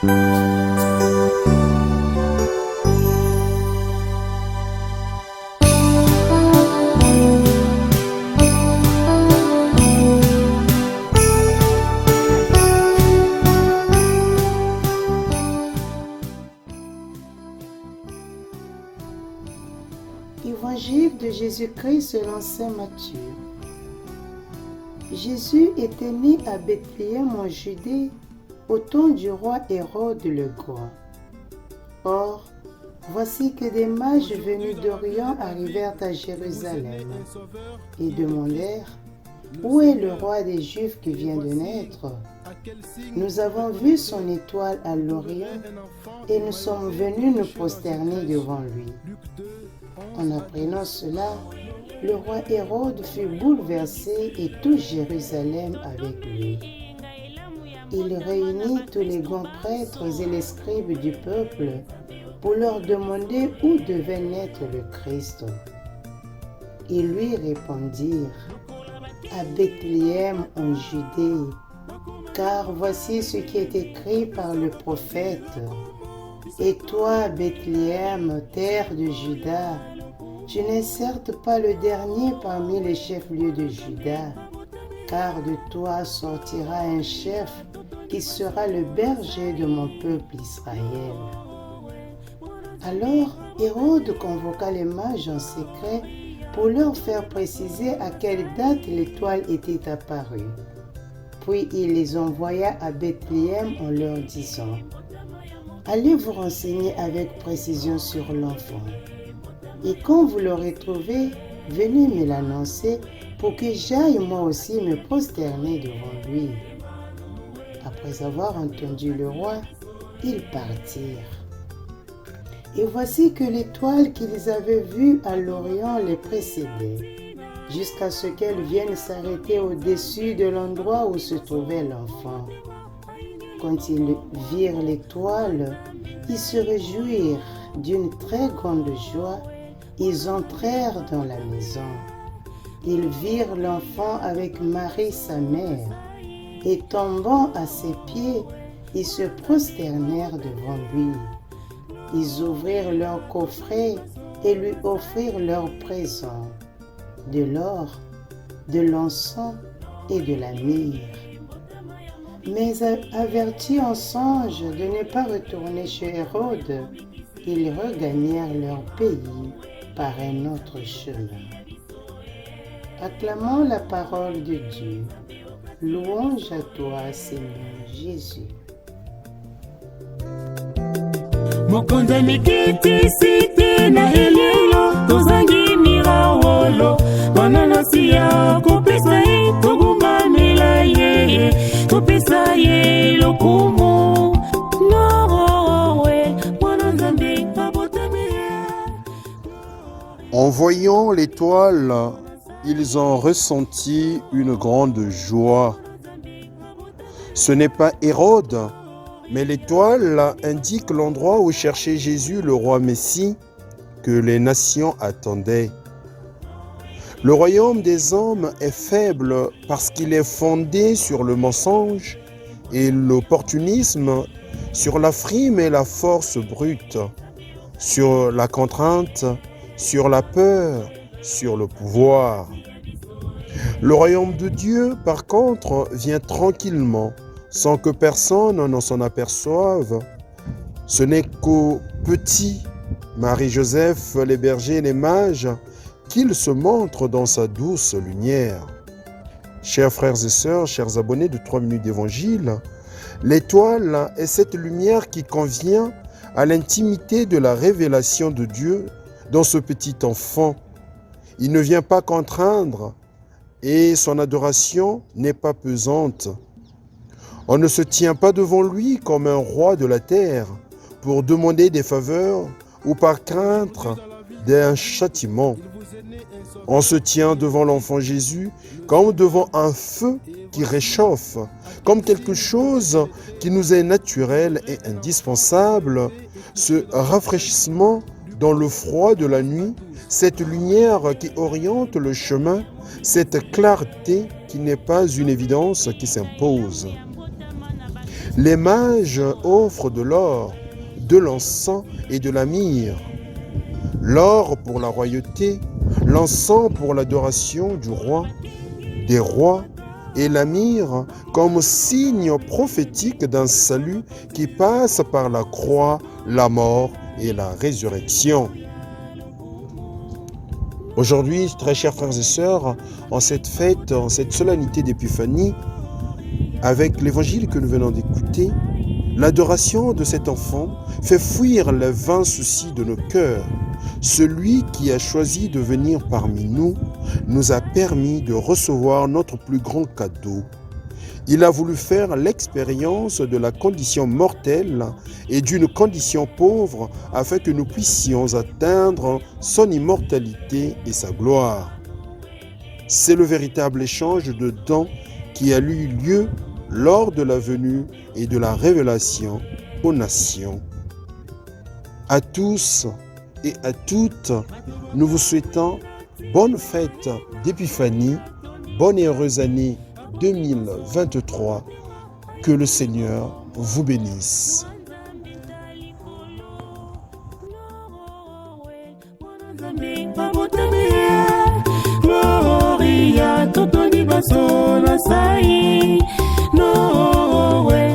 Évangile de Jésus-Christ selon saint Matthieu. Jésus était né à Bethléem en Judée au temps du roi Hérode le Grand. Or, voici que des mages venus d'Orient arrivèrent à Jérusalem et demandèrent « Où est le roi des Juifs qui vient de naître ? Nous avons vu son étoile à l'Orient et nous sommes venus nous prosterner devant lui. » En apprenant cela, le roi Hérode fut bouleversé et tout Jérusalem avec lui. Il réunit tous les grands prêtres et les scribes du peuple pour leur demander où devait naître le Christ. Ils lui répondirent « À Bethléem en Judée, car voici ce qui est écrit par le prophète. Et toi, Bethléem, terre de Juda, tu n'es certes pas le dernier parmi les chefs-lieux de Juda, car de toi sortira un chef qui sera le berger de mon peuple Israël. » Alors Hérode convoqua les mages en secret pour leur faire préciser à quelle date l'étoile était apparue. Puis il les envoya à Bethléem en leur disant « Allez vous renseigner avec précision sur l'enfant. Et quand vous l'aurez trouvé, venez me l'annoncer pour que j'aille moi aussi me prosterner devant lui. » Après avoir entendu le roi, ils partirent. Et voici que l'étoile qu'ils avaient vue à l'Orient les précédait, jusqu'à ce qu'elle vienne s'arrêter au-dessus de l'endroit où se trouvait l'enfant. Quand ils virent l'étoile, ils se réjouirent d'une très grande joie. Ils entrèrent dans la maison. Ils virent l'enfant avec Marie sa mère, et tombant à ses pieds, ils se prosternèrent devant lui. Ils ouvrirent leur coffret et lui offrirent leurs présents, de l'or, de l'encens et de la myrrhe. Mais avertis en songe de ne pas retourner chez Hérode, ils regagnèrent leur pays par un autre chemin. Acclamons la parole de Dieu. Louange à toi, Seigneur Jésus. Mokonzi amekiti na elelo tozangi mirawolo bananasi ya kopesa ye togumamela ye topesa ye lokumu norowe mwana nzambe abotami. En voyant l'étoile, ils ont ressenti une grande joie. Ce n'est pas Hérode, mais l'étoile indique l'endroit où cherchait Jésus, le roi Messie, que les nations attendaient. Le royaume des hommes est faible parce qu'il est fondé sur le mensonge et l'opportunisme, sur la frime et la force brute, sur la contrainte, sur la peur, sur le pouvoir. Le royaume de Dieu, par contre, vient tranquillement, sans que personne ne s'en aperçoive. Ce n'est qu'aux petits, Marie-Joseph, les bergers et les mages, qu'il se montre dans sa douce lumière. Chers frères et sœurs, chers abonnés de 3 minutes d'évangile, l'étoile est cette lumière qui convient à l'intimité de la révélation de Dieu dans ce petit enfant. Il ne vient pas contraindre et son adoration n'est pas pesante. On ne se tient pas devant lui comme un roi de la terre pour demander des faveurs ou par crainte d'un châtiment. On se tient devant l'enfant Jésus comme devant un feu qui réchauffe, comme quelque chose qui nous est naturel et indispensable, ce rafraîchissement dans le froid de la nuit, cette lumière qui oriente le chemin, cette clarté qui n'est pas une évidence qui s'impose. Les mages offrent de l'or, de l'encens et de la myrrhe. L'or pour la royauté, l'encens pour l'adoration du roi, des rois, et la myrrhe comme signe prophétique d'un salut qui passe par la croix, la mort et la résurrection. Aujourd'hui, très chers frères et sœurs, en cette fête, en cette solennité d'Épiphanie, avec l'évangile que nous venons d'écouter, l'adoration de cet enfant fait fuir les vains soucis de nos cœurs. Celui qui a choisi de venir parmi nous nous a permis de recevoir notre plus grand cadeau. Il a voulu faire l'expérience de la condition mortelle et d'une condition pauvre afin que nous puissions atteindre son immortalité et sa gloire. C'est le véritable échange de dons qui a eu lieu lors de la venue et de la révélation aux nations. À tous et à toutes, nous vous souhaitons bonne fête d'Épiphanie, bonne et heureuse année 2023. Que le Seigneur vous bénisse. Gloria, totoni baso na sai, no we.